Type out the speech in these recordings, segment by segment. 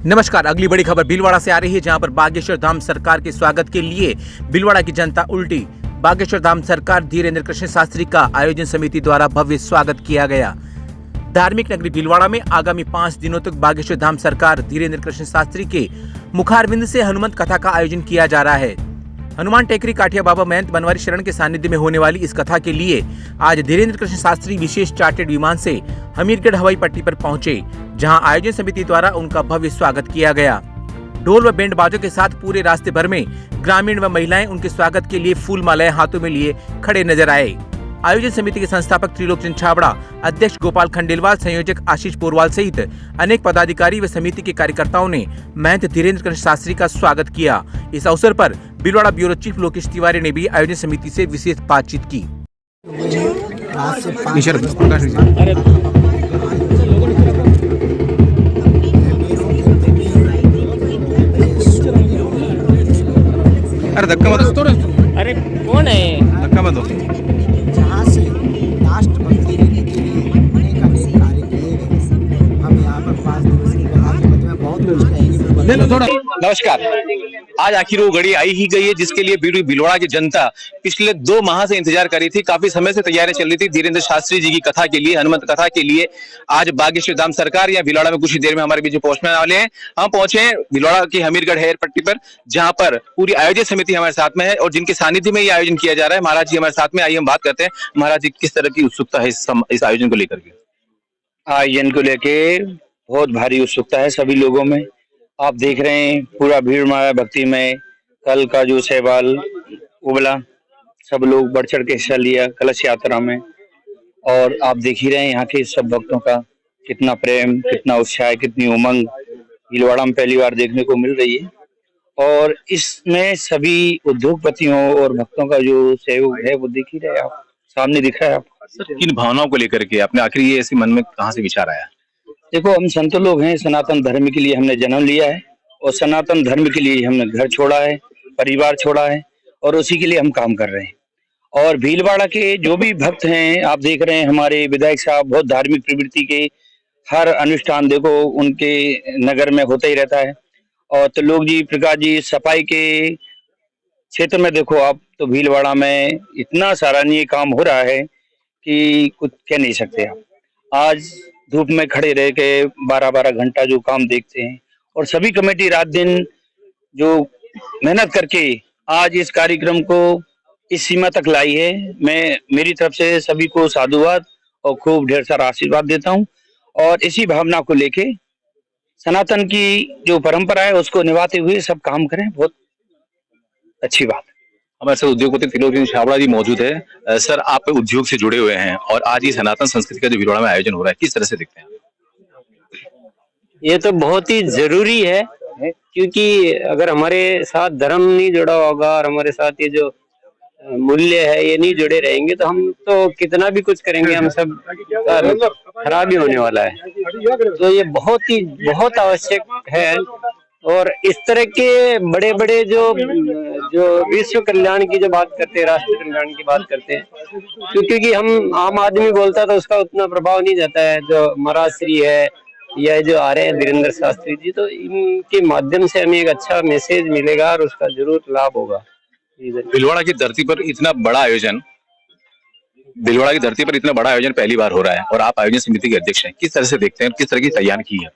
नमस्कार। अगली बड़ी खबर भीलवाड़ा से आ रही है, जहां पर बागेश्वर धाम सरकार के स्वागत के लिए भीलवाड़ा की जनता उल्टी। बागेश्वर धाम सरकार धीरेन्द्र कृष्ण शास्त्री का आयोजन समिति द्वारा भव्य स्वागत किया गया। धार्मिक नगरी भीलवाड़ा में आगामी 5 दिनों तक बागेश्वर धाम सरकार धीरेन्द्र कृष्ण शास्त्री के मुखारविंद से हनुमंत कथा का आयोजन किया जा रहा है। हनुमान टेकरी काठिया बाबा महंत बनवारी शरण के सानिध्य में होने वाली इस कथा के लिए आज धीरेन्द्र कृष्ण शास्त्री विशेष चार्टर्ड विमान से हमीरगढ़ हवाई पट्टी पर पहुंचे, जहां आयोजन समिति द्वारा उनका भव्य स्वागत किया गया। ढोल व बैंड बाजों के साथ पूरे रास्ते भर में ग्रामीण व महिलाएं उनके स्वागत के लिए फूल मालाएं हाथों में लिए खड़े नजर आए। आयोजन समिति के संस्थापक त्रिलोकचंद छाबड़ा, अध्यक्ष गोपाल खंडेलवाल, संयोजक आशीष पोरवाल सहित अनेक पदाधिकारी व समिति के कार्यकर्ताओं ने महंत धीरेन्द्र कृष्ण शास्त्री का स्वागत किया। इस अवसर पर भीलवाड़ा ब्यूरो चीफ लोकेश तिवारी ने भी आयोजन समिति से विशेष बातचीत की। अरे धक्का मत दो। अरे कौन है? धक्का मत दो। जहाँ से राष्ट्रभक्ति लेने के लिए अनेक कार्य किए गए। हम यहाँ पर 5 दिवसीय में बहुत कुछ कहेंगे। नमस्कार। आज आखिर वो घड़ी आई ही गई है जिसके लिए भीलवाड़ा की जनता पिछले 2 माह से इंतजार कर रही थी। काफी समय से तैयारियां चल रही थी धीरेन्द्र शास्त्री जी की कथा के लिए, हनुमंत कथा के लिए। आज बागेश्वर धाम सरकार या भीलवाड़ा में कुछ ही देर में हमारे बीच पहुंचने वाले हैं। हम पहुंचे हैं भीलवाड़ा की हमीरगढ़ हेयर पट्टी पर, जहां पर पूरी आयोजन समिति हमारे साथ में है और जिनके सानिध्य में ये आयोजन किया जा रहा है। महाराज जी हमारे साथ में, आइए हम बात करते हैं। महाराज जी, किस तरह की उत्सुकता है इस आयोजन को लेकर के? आयोजन को लेके बहुत भारी उत्सुकता है सभी लोगों में। आप देख रहे हैं पूरा भीड़ माया भक्ति में कल का जो सहवाल उबला, सब लोग बढ़ चढ़ के हिस्सा लिया कलश यात्रा में। और आप देख ही रहे हैं यहाँ के सब भक्तों का कितना प्रेम, कितना उत्साह, कितनी उमंग भीलवाड़ा में पहली बार देखने को मिल रही है। और इसमें सभी उद्योगपतियों और भक्तों का जो सहयोग है वो देख ही रहे, आप सामने दिख रहा है आपको। किन भावनाओं को लेकर के आपने आखिर ये ऐसे मन में कहाँ से विचार आया? देखो, हम संत लोग हैं, सनातन धर्म के लिए हमने जन्म लिया है और सनातन धर्म के लिए हमने घर छोड़ा है, परिवार छोड़ा है और उसी के लिए हम काम कर रहे हैं। और भीलवाड़ा के जो भी भक्त हैं, आप देख रहे हैं हमारे विधायक साहब बहुत धार्मिक प्रवृत्ति के, हर अनुष्ठान देखो उनके नगर में होता ही रहता है। और त्रिलोक जी, प्रकाश जी, सफाई के क्षेत्र में देखो आप, तो भीलवाड़ा में इतना सराहनीय काम हो रहा है कि कुछ कह नहीं सकते आप। आज धूप में खड़े रह के 12-12 घंटा जो काम देखते हैं और सभी कमेटी रात दिन जो मेहनत करके आज इस कार्यक्रम को इस सीमा तक लाई है। मैं मेरी तरफ से सभी को साधुवाद और खूब ढेर सारा आशीर्वाद देता हूं। और इसी भावना को लेके सनातन की जो परंपरा है उसको निभाते हुए सब काम करें, बहुत अच्छी बात। हमारे साथ उद्योगपति त्रिलोकचंद छाबड़ा जी मौजूद है। सर, आप उद्योग से जुड़े हुए हैं और आज ये सनातन संस्कृति का जो भीलवाड़ा में आयोजन हो रहा है, किस तरह से देखते हैं? ये तो बहुत ही जरूरी है, क्योंकि अगर हमारे साथ धर्म नहीं जुड़ा होगा और हमारे साथ ये जो मूल्य है ये नहीं जुड़े रहेंगे तो हम तो कितना भी कुछ करेंगे, हम सब खराब ही होने वाला है। तो ये बहुत आवश्यक है। और इस तरह के बड़े बड़े जो विश्व कल्याण की जो बात करते हैं, राष्ट्र कल्याण की बात करते हैं, क्योंकि हम आम आदमी बोलता तो उसका उतना प्रभाव नहीं जाता है। जो महाराज श्री है या जो आ रहे हैं धीरेन्द्र शास्त्री जी, तो इनके माध्यम से हमें एक अच्छा मैसेज मिलेगा और उसका जरूर लाभ होगा। भीलवाड़ा की धरती पर इतना बड़ा आयोजन पहली बार हो रहा है और आप आयोजन समिति के अध्यक्ष हैं, किस तरह से देखते हैं, किस तरह की तैयारी की है?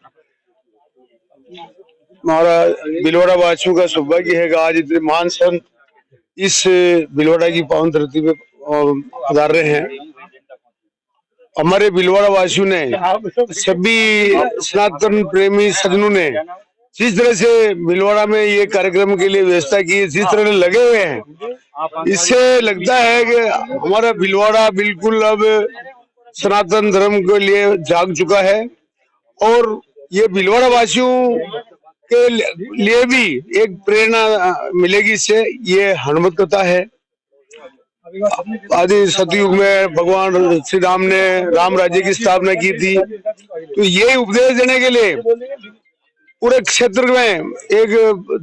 हमारा भीलवाड़ा वासियों का सौभाग्य है कि आज इतने महान संत इस भीलवाड़ा की पावन धरती पे पधार रहे हैं। हमारे भीलवाड़ा वासियों ने, सभी सनातन प्रेमी सज्जनों ने जिस तरह से भीलवाड़ा में ये कार्यक्रम के लिए व्यवस्था की, जिस तरह लगे हुए हैं, इससे लगता है कि हमारा भीलवाड़ा बिल्कुल अब सनातन धर्म के लिए जाग चुका है। और ये भीलवाड़ा वासियों के लिए भी एक प्रेरणा मिलेगी इससे। ये हनुमत कथा है। आदि सतयुग में भगवान श्री राम ने राम राज्य की स्थापना की थी, तो ये उपदेश देने के लिए पूरे क्षेत्र में एक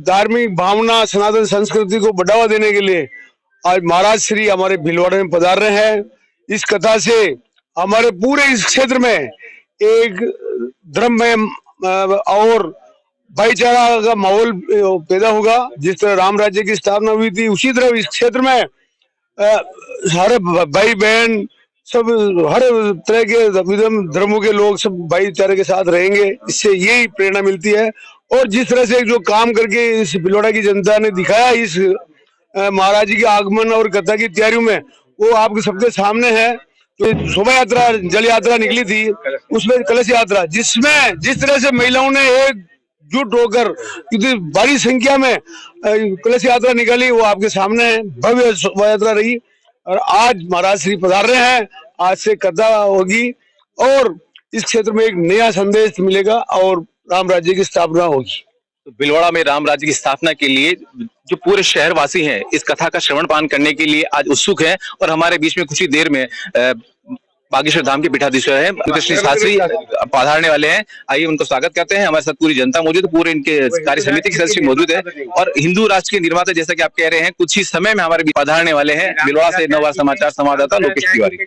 धार्मिक भावना, सनातन संस्कृति को बढ़ावा देने के लिए आज महाराज श्री हमारे भीलवाड़ा में पधार रहे हैं। इस कथा से हमारे पूरे इस क्षेत्र में एक धर्म में और भाईचारा का माहौल पैदा होगा। जिस तरह राम राज्य की स्थापना हुई थी, उसी तरह इस क्षेत्र में सारे भाई बहन सब हर तरह के धर्मों के लोग सब भाईचारे के साथ रहेंगे। इससे यही प्रेरणा मिलती है। और जिस तरह से जो काम करके इस भीलवाड़ा की जनता ने दिखाया इस महाराज जी के आगमन और कथा की तैयारियों में, वो आपके सबके सामने है। तो शोभा यात्रा, जल यात्रा निकली थी, उसमें कलश यात्रा, जिसमें जिस तरह से महिलाओं ने एकजुट होकर इतनी भारी संख्या में कलश यात्रा निकाली, वो आपके सामने है। भव्य शोभा यात्रा रही और आज महाराज श्री पधार रहे हैं। आज से कथा होगी और इस क्षेत्र में एक नया संदेश मिलेगा और राम राज्य की स्थापना होगी। तो भीलवाड़ा में राम राज्य की स्थापना के लिए जो पूरे शहरवासी हैं इस कथा का श्रवण पान करने के लिए आज उत्सुक हैं। और हमारे बीच में कुछ ही देर में बागेश्वर धाम के पीठाधीश्वर हैं कृष्ण शास्त्री पधारने वाले हैं। आइए उनको स्वागत करते हैं। हमारे साथ पूरी जनता मौजूद है, पूरे इनके कार्य समिति के सदस्य मौजूद है और हिंदू राष्ट्र के निर्माता जैसा कि आप कह रहे हैं कुछ ही समय में हमारे पधारने वाले हैं। भीलवाड़ा से नवभारत समाचार संवाददाता लोकेश तिवारी।